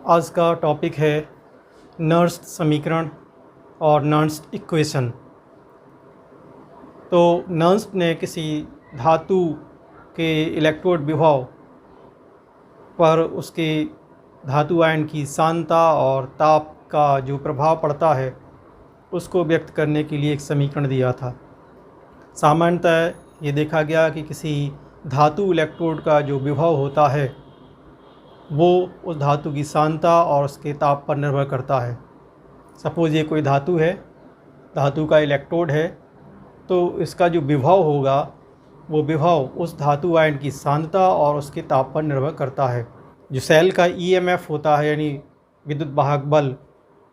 आज का टॉपिक है नर्स्ट समीकरण और नर्स्ट इक्वेशन। तो नर्स्ट ने किसी धातु के इलेक्ट्रोड विभव पर उसके धातु आयन की सांद्रता और ताप का जो प्रभाव पड़ता है उसको व्यक्त करने के लिए एक समीकरण दिया था। सामान्यतः ये देखा गया कि किसी धातु इलेक्ट्रोड का जो विभव होता है वो उस धातु की सांद्रता और उसके ताप पर निर्भर करता है। सपोज़ ये कोई धातु है, धातु का इलेक्ट्रोड है, तो इसका जो विभव होगा वो विभव उस धातु आयन की सांद्रता और उसके ताप पर निर्भर करता है। जो सेल का ईएमएफ होता है यानी विद्युत वाहक बल,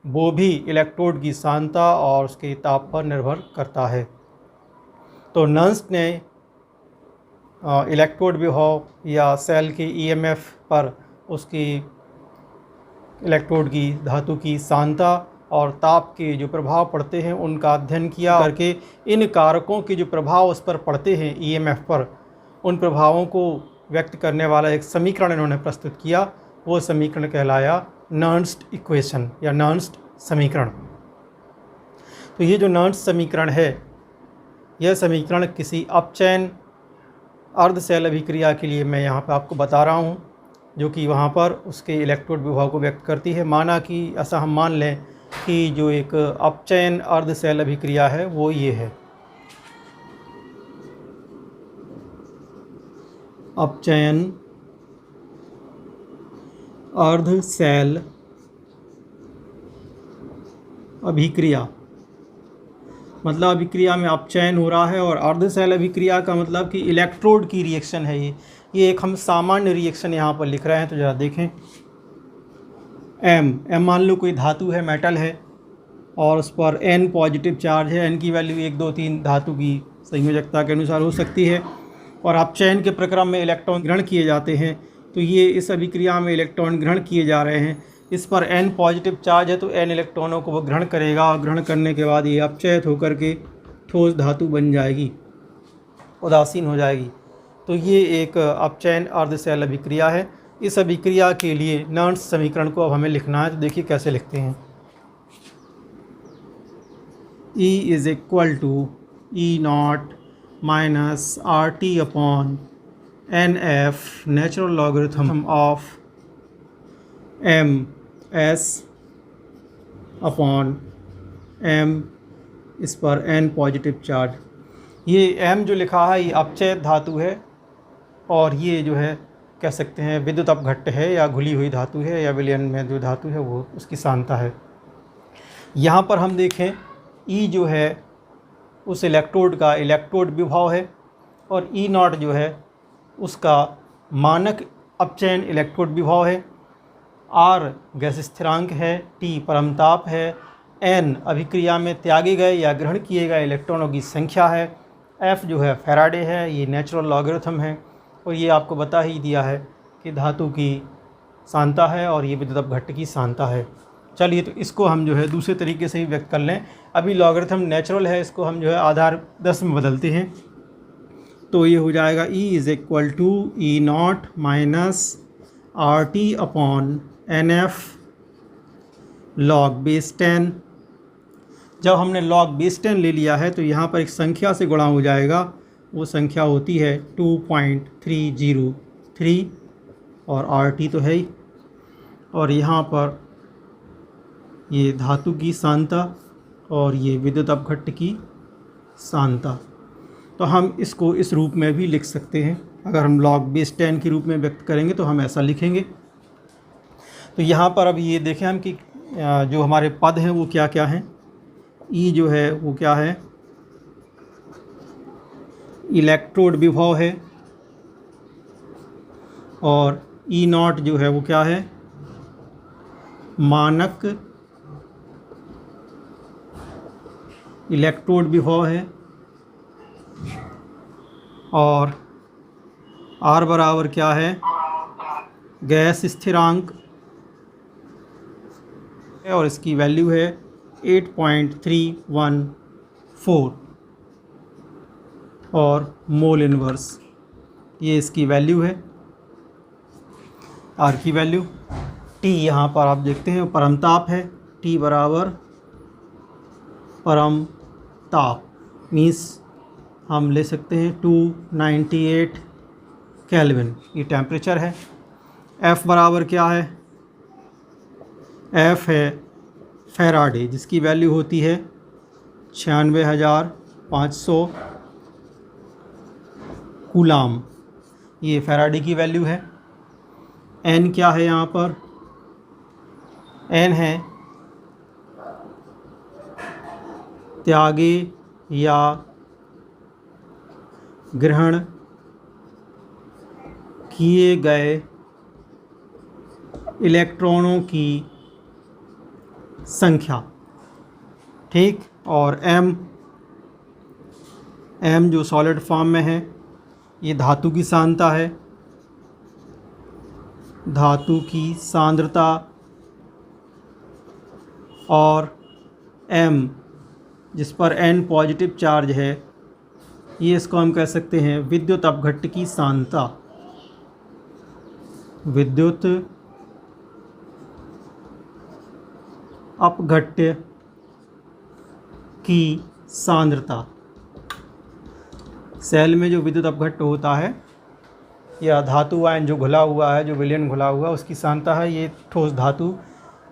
वो भी इलेक्ट्रोड की सांद्रता और उसके ताप पर निर्भर करता है। तो नर्स्ट ने इलेक्ट्रोड विभव या सेल के ईएमएफ पर उसकी इलेक्ट्रोड की धातु की सांद्रता और ताप के जो प्रभाव पड़ते हैं उनका अध्ययन किया करके इन कारकों के जो प्रभाव उस पर पड़ते हैं ईएमएफ पर, उन प्रभावों को व्यक्त करने वाला एक समीकरण इन्होंने प्रस्तुत किया। वो समीकरण कहलाया नर्स्ट इक्वेशन या नर्स्ट समीकरण। तो ये जो नर्स्ट समीकरण है, यह समीकरण किसी अपचयन अर्ध सेल अभिक्रिया के लिए मैं यहाँ पर आपको बता रहा हूँ, जो कि वहाँ पर उसके इलेक्ट्रोड विभव को व्यक्त करती है। माना कि ऐसा हम मान लें कि जो एक अपचयन अर्ध सेल अभिक्रिया है वो ये है। अपचयन अर्ध सेल अभिक्रिया मतलब अभिक्रिया में अपचयन हो रहा है, और अर्ध सेल अभिक्रिया का मतलब कि इलेक्ट्रोड की रिएक्शन है। ये एक हम सामान्य रिएक्शन यहाँ पर लिख रहे हैं। तो ज़रा देखें, एम मान लो कोई धातु है, मेटल है, और उस पर N पॉजिटिव चार्ज है। N की वैल्यू 1, 2, 3 धातु की संयोजकता के अनुसार हो सकती है, और अपचयन के प्रक्रम में इलेक्ट्रॉन ग्रहण किए जाते हैं। तो ये इस अभिक्रिया में इलेक्ट्रॉन ग्रहण किए जा रहे हैं। इस पर N पॉजिटिव चार्ज है तो N इलेक्ट्रॉनों को वो ग्रहण करेगा, और ग्रहण करने के बाद ये अपचयित होकर के ठोस धातु बन जाएगी, उदासीन हो जाएगी। तो ये एक अपचयन अर्ध सेल अभिक्रिया है। इस अभिक्रिया के लिए नर्स्ट समीकरण को अब हमें लिखना है। तो देखिए कैसे लिखते हैं। E is equal to E0 minus RT upon NF natural logarithm of MS upon M, इस पर N पॉजिटिव चार्ज। ये M जो लिखा है ये अपचयित धातु है, और ये जो है कह सकते हैं विद्युत अपघट्ट है या घुली हुई धातु है, या विलयन में जो धातु है वो उसकी सांद्रता है। यहाँ पर हम देखें E जो है उस इलेक्ट्रोड का इलेक्ट्रोड विभव है, और E0 जो है उसका मानक अपचयन इलेक्ट्रोड विभव है। R गैस स्थिरांक है, T परमताप है, N अभिक्रिया में त्यागे गए या ग्रहण किए गए इलेक्ट्रॉनों की संख्या है, F जो है फैराडे है, ये नेचुरल लॉगरिथम है, और ये आपको बता ही दिया है कि धातु की सांद्रता है और ये विद्युत अपघट्ट की सांद्रता है। चलिए, तो इसको हम जो है दूसरे तरीके से ही व्यक्त कर लें। अभी लॉगरिथम नेचुरल है, इसको हम जो है आधार 10 में बदलते हैं। तो ये हो जाएगा E is equal to E0 minus RT upon NF log base 10। जब हमने लॉग बेस 10 ले लिया है तो यहाँ पर एक संख्या से गुणा हो जाएगा। वो संख्या होती है 2.303, और RT तो है ही, और यहाँ पर ये धातु की सांद्रता और ये विद्युत अपघट्ट की सांद्रता। तो हम इसको इस रूप में भी लिख सकते हैं। अगर हम लॉग बेस 10 के रूप में व्यक्त करेंगे तो हम ऐसा लिखेंगे। तो यहाँ पर अब ये देखें हम कि जो हमारे पद हैं वो क्या क्या हैं। E जो है वो क्या है, इलेक्ट्रोड विभव है, और E0 जो है वो क्या है, मानक इलेक्ट्रोड विभव है, और R बराबर क्या है, गैस स्थिरांक, और इसकी वैल्यू है 8.314, और मोल इनवर्स ये इसकी वैल्यू है, आर की वैल्यू। टी यहाँ पर आप देखते हैं परमताप है, टी बराबर परम ताप मीन्स हम ले सकते हैं 298 केल्विन, ये टेम्परेचर है। एफ़ बराबर क्या है, एफ़ है फैराडे जिसकी वैल्यू होती है 96,500 कूलाम, ये फैराडे की वैल्यू है। एन क्या है यहाँ पर, एन है त्यागे या ग्रहण किए गए इलेक्ट्रॉनों की संख्या, ठीक। और एम जो सॉलिड फॉर्म में है ये धातु की सांद्रता है, धातु की सांद्रता। और एम जिस पर एन पॉजिटिव चार्ज है, ये इसको हम कह सकते हैं विद्युत अपघट्ट की सांद्रता, विद्युत अपघट्ट की सांद्रता। सेल में जो विद्युत अपघट्ट होता है या धातु आयन जो घुला हुआ है, जो विलयन घुला हुआ है, उसकी सांद्रता है। ये ठोस धातु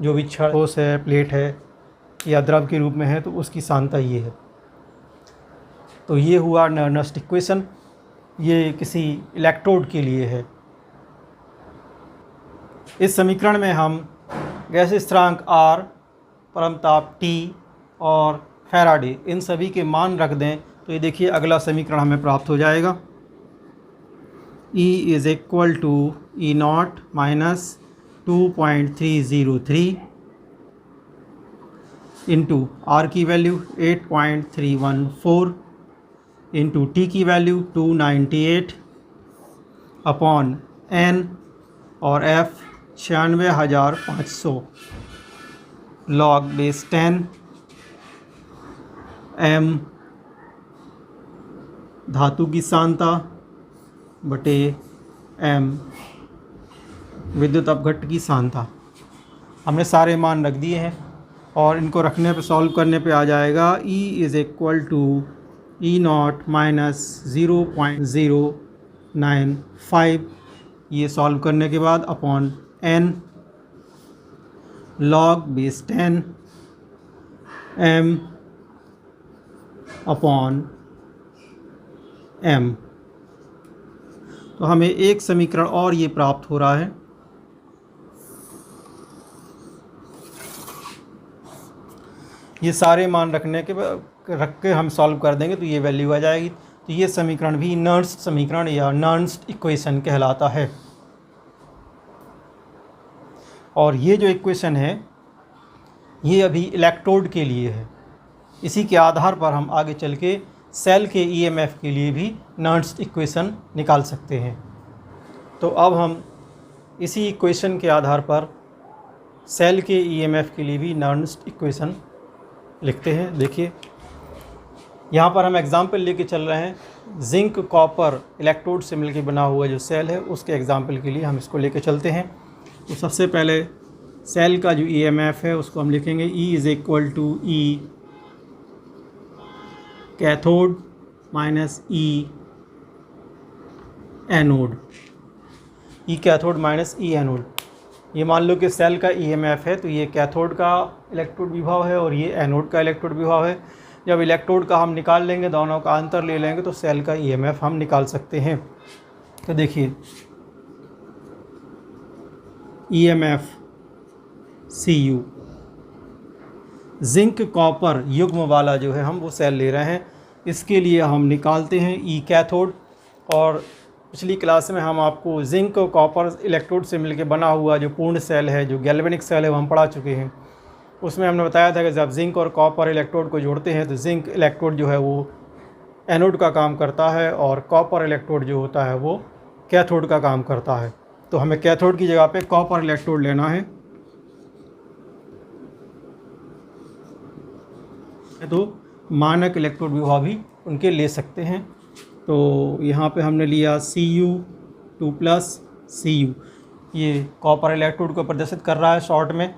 जो भी ठोस है, प्लेट है या द्रव के रूप में है, तो उसकी सांद्रता ये है। तो ये हुआ नर्स्ट इक्वेशन, ये किसी इलेक्ट्रोड के लिए है। इस समीकरण में हम गैस स्थिरांक R, परमताप T और फैराडे इन सभी के मान रख दें तो ये देखिए अगला समीकरण हमें प्राप्त हो जाएगा। E is equal to E0 minus 2.303 into R की वैल्यू 8.314 इंटू T की वैल्यू 298 अपॉन N और F 96,500 log बेस 10 M धातु की सांद्रता बटे M विद्युत अपघट्ट की सांद्रता। हमने सारे मान रख दिए हैं और इनको रखने पे सॉल्व करने पे आ जाएगा E is equal to E0 minus 0.095, ये सॉल्व करने के बाद upon N log base 10 M upon M। तो हमें एक समीकरण और ये प्राप्त हो रहा है। ये सारे मान रख के हम सॉल्व कर देंगे तो ये वैल्यू आ जाएगी। तो ये समीकरण भी नर्स्ट समीकरण या नर्स्ट इक्वेशन कहलाता है। और ये जो इक्वेशन है ये अभी इलेक्ट्रोड के लिए है। इसी के आधार पर हम आगे चल के सेल के ईएमएफ के लिए भी नर्स्ट इक्वेशन निकाल सकते हैं। तो अब हम इसी इक्वेशन के आधार पर सेल के ईएमएफ के लिए भी नर्स्ट इक्वेशन लिखते हैं। देखिए यहाँ पर हम एग्जाम्पल लेके चल रहे हैं। जिंक कॉपर इलेक्ट्रोड से मिलकर बना हुआ जो सेल है उसके एग्जाम्पल के लिए हम इसको लेके चलते हैं। तो सबसे पहले सेल का जो ईएमएफ है उसको हम लिखेंगे E is equal to E cathode minus E anode, E cathode minus E anode. ये मान लो कि सेल का ईएमएफ है तो ये कैथोड का इलेक्ट्रोड विभव है और ये एनोड का इलेक्ट्रोड विभव है। जब इलेक्ट्रोड का हम निकाल लेंगे, दोनों का अंतर ले लेंगे तो सेल का ईएमएफ हम निकाल सकते हैं। तो देखिए ईएमएफ CU, जिंक कॉपर युग्म वाला जो है हम वो सेल ले रहे हैं, इसके लिए हम निकालते हैं E कैथोड। और पिछली क्लास में हम आपको जिंक और कॉपर इलेक्ट्रोड से मिलकर बना हुआ जो पूर्ण सेल है, जो गैल्वेनिक सेल है, वो हम पढ़ा चुके हैं। उसमें हमने बताया था कि जब जिंक और कॉपर इलेक्ट्रोड को जोड़ते हैं तो जिंक इलेक्ट्रोड जो है वो एनोड का काम करता है और कॉपर इलेक्ट्रोड जो होता है वो कैथोड का काम करता है। तो हमें कैथोड की जगह पे कॉपर इलेक्ट्रोड लेना है। तो मानक इलेक्ट्रोड विभव भी उनके ले सकते हैं। तो यहाँ पे हमने लिया Cu2 + Cu। ये कॉपर इलेक्ट्रोड को प्रदर्शित कर रहा है शॉर्ट में,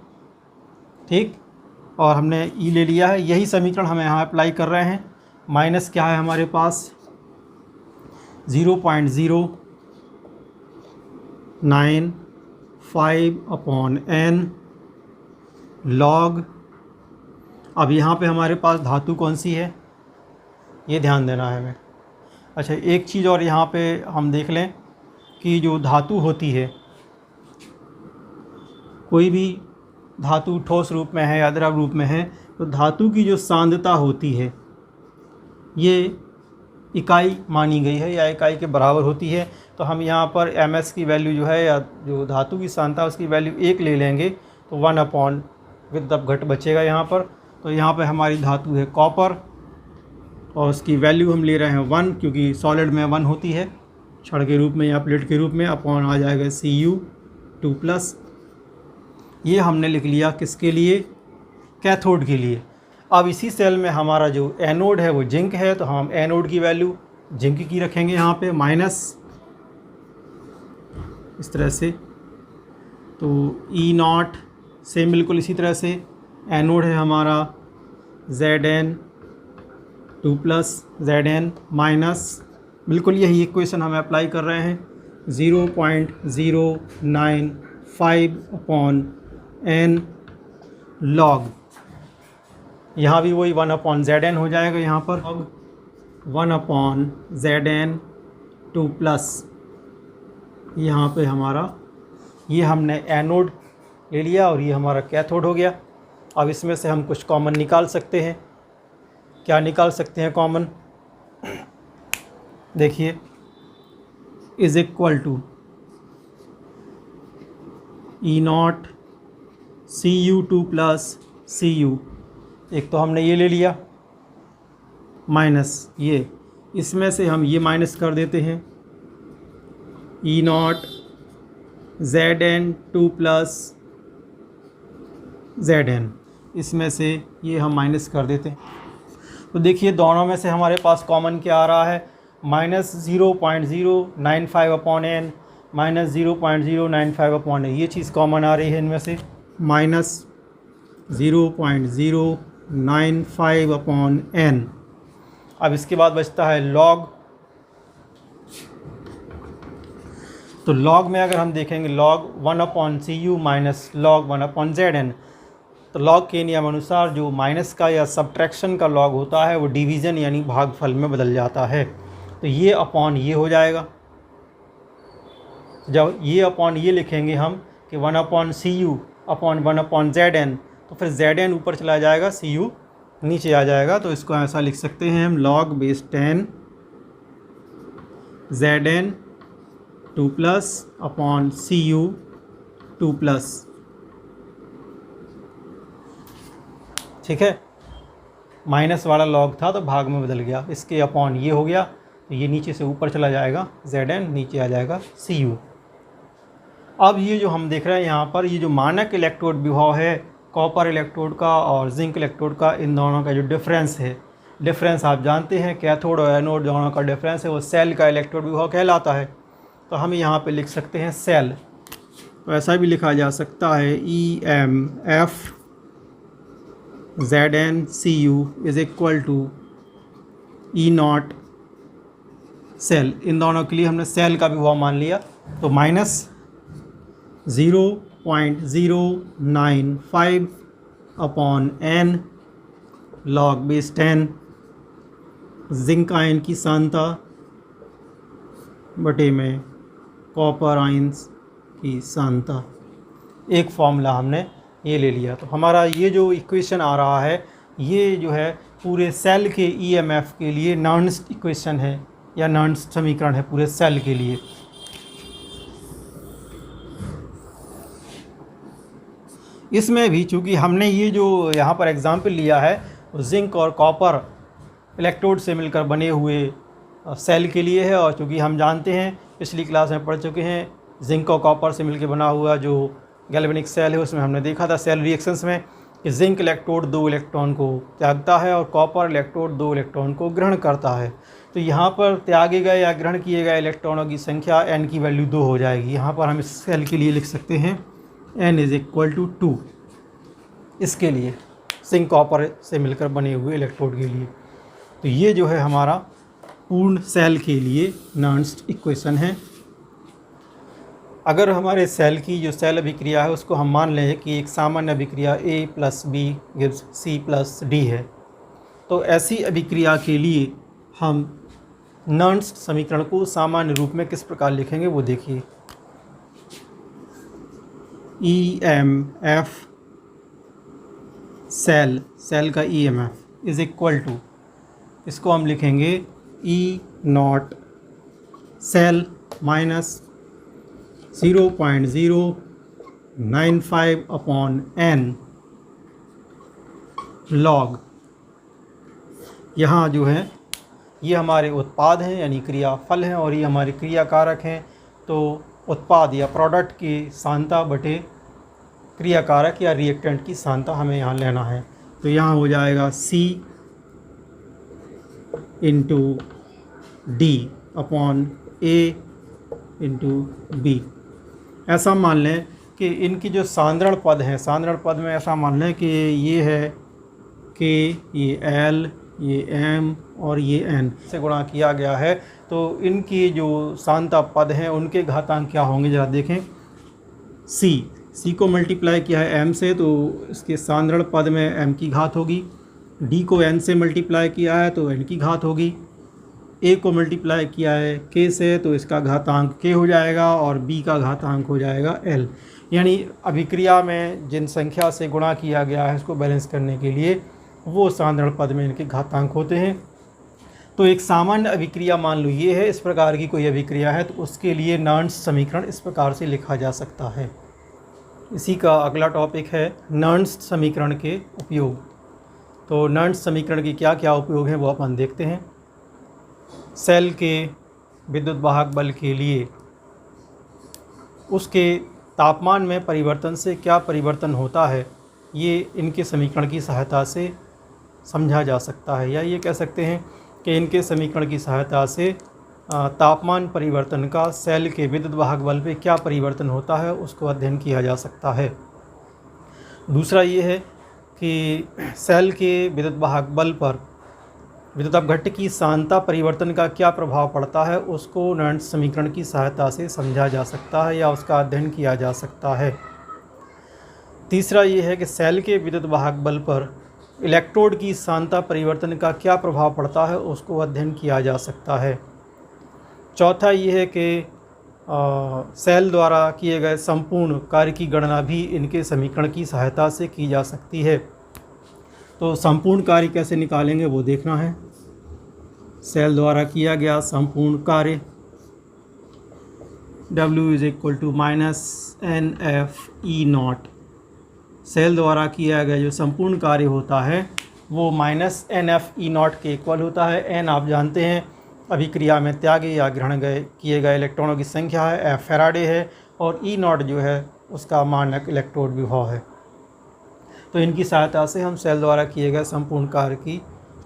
ठीक। और हमने ई ले लिया है, यही समीकरण हम यहाँ अप्लाई कर रहे हैं। माइनस क्या है हमारे पास 0.095/n log। अब यहाँ पे हमारे पास धातु कौन सी है ये ध्यान देना है हमें। अच्छा, एक चीज़ और यहाँ पे हम देख लें कि जो धातु होती है, कोई भी धातु ठोस रूप में है या द्रव रूप में है, तो धातु की जो सांद्रता होती है ये इकाई मानी गई है या इकाई के बराबर होती है। तो हम यहाँ पर ms की वैल्यू जो है या जो धातु की सांद्रता उसकी वैल्यू 1 ले लेंगे तो 1 विद्युत घट बचेगा यहाँ पर। तो यहाँ पर हमारी धातु है कॉपर और उसकी वैल्यू हम ले रहे हैं 1, क्योंकि सॉलिड में 1 होती है, छड़ के रूप में या प्लेट के रूप में, अपॉन आ जाएगा Cu2+। ये हमने लिख लिया किसके लिए, कैथोड के लिए। अब इसी सेल में हमारा जो एनोड है वो जिंक है, तो हम एनोड की वैल्यू जिंक की रखेंगे यहाँ पे माइनस, इस तरह से। तो E0 से बिल्कुल इसी तरह से एनोड है हमारा Zn2+ Zn माइनस, बिल्कुल यही इक्वेशन हम अप्लाई कर रहे हैं 0.095/n log। यहाँ भी वही 1/Zn हो जाएगा, यहाँ पर 1/Zn2+। यहाँ पे हमारा ये हमने एनोड ले लिया और ये हमारा कैथोड हो गया। अब इसमें से हम कुछ कॉमन निकाल सकते हैं। क्या निकाल सकते हैं कॉमन, देखिए, is equal to E0 Cu2+ Cu, एक तो हमने ये ले लिया, माइनस ये, इसमें से हम ये माइनस कर देते हैं E0 Zn2+ Zn, इसमें से ये हम माइनस कर देते हैं। तो देखिए दोनों में से हमारे पास कॉमन क्या आ रहा है, -0.095/n -0.095/n, ये चीज़ कॉमन आ रही है इनमें से, -0.095/n। अब इसके बाद बचता है लॉग। तो लॉग में अगर हम देखेंगे log 1/Cu minus log 1/Zn, तो लॉग के नियम अनुसार जो माइनस का या सब्ट्रैक्शन का लॉग होता है वो डिवीज़न यानी भागफल में बदल जाता है। तो ये अपॉन ये हो जाएगा। जब ये अपॉन ये लिखेंगे हम कि 1/Cu/1/Zn, तो फिर Zn ऊपर चला जाएगा, Cu नीचे आ जाएगा। तो इसको ऐसा लिख सकते हैं हम log(10) Zn2+/Cu2+, ठीक है। माइनस वाला लॉग था तो भाग में बदल गया, इसके अपॉन ये हो गया, तो ये नीचे से ऊपर चला जाएगा Zn, नीचे आ जाएगा Cu। अब ये जो हम देख रहे हैं यहाँ पर, ये जो मानक इलेक्ट्रोड विभव है कॉपर इलेक्ट्रोड का और जिंक इलेक्ट्रोड का, इन दोनों का जो डिफरेंस है, डिफरेंस आप जानते हैं कैथोड और एनोड दोनों का डिफरेंस है वो सेल का इलेक्ट्रोड विभव कहलाता है। तो हम यहाँ पे लिख सकते हैं सेल, तो ऐसा भी लिखा जा सकता है EMF Zn/Cu is equal to E0 cell. इन दोनों के लिए हमने सेल का विभव मान लिया, तो -0.095/n log(10) जिंक आयन की सांद्रता बटे में कॉपर आयन्स की सांद्रता, एक फॉर्मूला हमने ये ले लिया। तो हमारा ये जो इक्वेशन आ रहा है ये जो है पूरे सेल के EMF के लिए नॉर्नस्ट इक्वेशन है या नॉर्नस्ट समीकरण है पूरे सेल के लिए। इसमें भी चूँकि हमने ये जो यहाँ पर एग्जाम्पल लिया है वो जिंक और कॉपर इलेक्ट्रोड से मिलकर बने हुए सेल के लिए है, और चूँकि हम जानते हैं पिछली क्लास में पढ़ चुके हैं जिंक और कॉपर से मिलकर बना हुआ जो गैल्वेनिक सेल है, उसमें हमने देखा था सेल रिएक्शंस में कि जिंक इलेक्ट्रोड 2 इलेक्ट्रॉन को त्यागता है और कॉपर इलेक्ट्रोड 2 इलेक्ट्रॉन को ग्रहण करता है। तो यहाँ पर त्यागे गए या ग्रहण किए गए इलेक्ट्रॉनों की संख्या n की वैल्यू 2 हो जाएगी। यहाँ पर हम इस सेल के लिए लिख सकते हैं n = 2, इसके लिए जिंक कॉपर से मिलकर बने हुए इलेक्ट्रोड के लिए। तो ये जो है हमारा पूर्ण सेल के लिए नर्न्स्ट इक्वेशन है। अगर हमारे सेल की जो सेल अभिक्रिया है उसको हम मान लें कि एक सामान्य अभिक्रिया A + B = C + D है, तो ऐसी अभिक्रिया के लिए हम नर्न्स्ट समीकरण को सामान्य रूप में किस प्रकार लिखेंगे वो देखिए। EMF सेल का EMF = इसको हम लिखेंगे E0 cell minus 0.095/n log। यहाँ जो है ये हमारे उत्पाद हैं यानी क्रिया फल हैं और ये हमारे क्रिया कारक हैं। तो उत्पाद या प्रोडक्ट की सांद्रता बटे क्रिया कारक या रिएक्टेंट की सांद्रता हमें यहाँ लेना है। तो यहाँ हो जाएगा C × D / A × B। ऐसा मान लें कि इनकी जो सांद्रण पद हैं, सांद्रण पद में ऐसा मान लें कि ये है K, ये L, ये M और ये N से गुणा किया गया है। तो इनकी जो सांद्रता पद हैं उनके घातांक क्या होंगे ज़रा देखें। C को मल्टीप्लाई किया है M से, तो इसके सांद्रण पद में M की घात होगी। D को N से मल्टीप्लाई किया है तो N की घात होगी। A को मल्टीप्लाई किया है K से, तो इसका घातांक K हो जाएगा और B का घातांक हो जाएगा L। यानी अभिक्रिया में जिन संख्या से गुणा किया गया है इसको बैलेंस करने के लिए वो सांद्रण पद में इनके घातांक होते हैं। तो एक सामान्य अभिक्रिया मान लो ये है, इस प्रकार की कोई अभिक्रिया है तो उसके लिए नर्न्स्ट समीकरण इस प्रकार से लिखा जा सकता है। इसी का अगला टॉपिक है नर्न्स्ट समीकरण के उपयोग। तो नर्न्स्ट समीकरण के क्या क्या उपयोग हैं वो अपन देखते हैं। सेल के विद्युत वाहक बल के लिए उसके तापमान में परिवर्तन से क्या परिवर्तन होता है, ये इनके समीकरण की सहायता से समझा जा सकता है, या ये कह सकते हैं कि इनके समीकरण की सहायता से तापमान परिवर्तन का सेल के विद्युत वाहक बल पे क्या परिवर्तन होता है उसको अध्ययन किया जा सकता है। दूसरा ये है कि सेल के विद्युत वाहक बल पर विद्युत अपघट्ट की सांद्रता परिवर्तन का क्या प्रभाव पड़ता है उसको नर्न्स्ट समीकरण की सहायता से समझा जा सकता है या उसका अध्ययन किया जा सकता है। तीसरा ये है कि सेल के विद्युत वाहक बल पर इलेक्ट्रोड की सांद्रता परिवर्तन का क्या प्रभाव पड़ता है उसको अध्ययन किया जा सकता है। चौथा ये है कि सेल द्वारा किए गए संपूर्ण कार्य की गणना भी इनके समीकरण की सहायता से की जा सकती है। तो संपूर्ण कार्य कैसे निकालेंगे वो देखना है। सेल द्वारा किया गया संपूर्ण कार्य W = -NF/E0। सेल द्वारा किया गया जो संपूर्ण कार्य होता है वो -NF/E0 के इक्वल होता है। N आप जानते हैं अभिक्रिया में त्यागे या ग्रहण किए गए इलेक्ट्रॉनों की संख्या है, F फैराडे है और E0 जो है उसका मानक इलेक्ट्रोड विभव है। तो इनकी सहायता से हम सेल द्वारा किए गए संपूर्ण कार्य की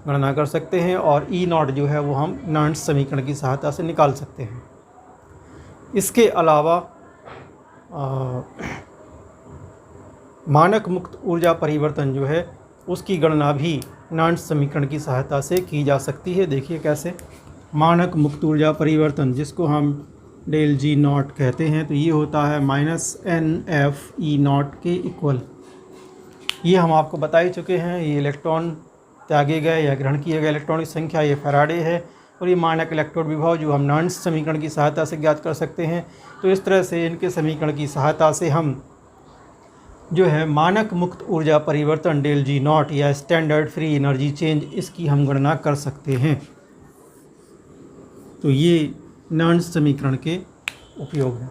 गणना कर सकते हैं और E0 जो है वो हम नर्न्स्ट समीकरण की सहायता से निकाल सकते हैं। इसके अलावा मानक मुक्त ऊर्जा परिवर्तन जो है उसकी गणना भी नर्न्स्ट समीकरण की सहायता से की जा सकती है। देखिए कैसे। मानक मुक्त ऊर्जा परिवर्तन जिसको हम ΔG0 कहते हैं, तो ये होता है -NF/E0 के इक्वल। ये हम आपको बता ही चुके हैं। ये इलेक्ट्रॉन त्यागे गए या ग्रहण किए गए इलेक्ट्रॉन की संख्या ये फैराडे है और ये मानक इलेक्ट्रोड विभव जो हम नर्न्स्ट समीकरण की सहायता से ज्ञात कर सकते हैं। तो इस तरह से इनके समीकरण की सहायता से हम जो है मानक मुक्त ऊर्जा परिवर्तन ΔG0 या स्टैंडर्ड फ्री एनर्जी चेंज इसकी हम गणना कर सकते हैं। तो ये नर्न्स्ट समीकरण के उपयोग हैं।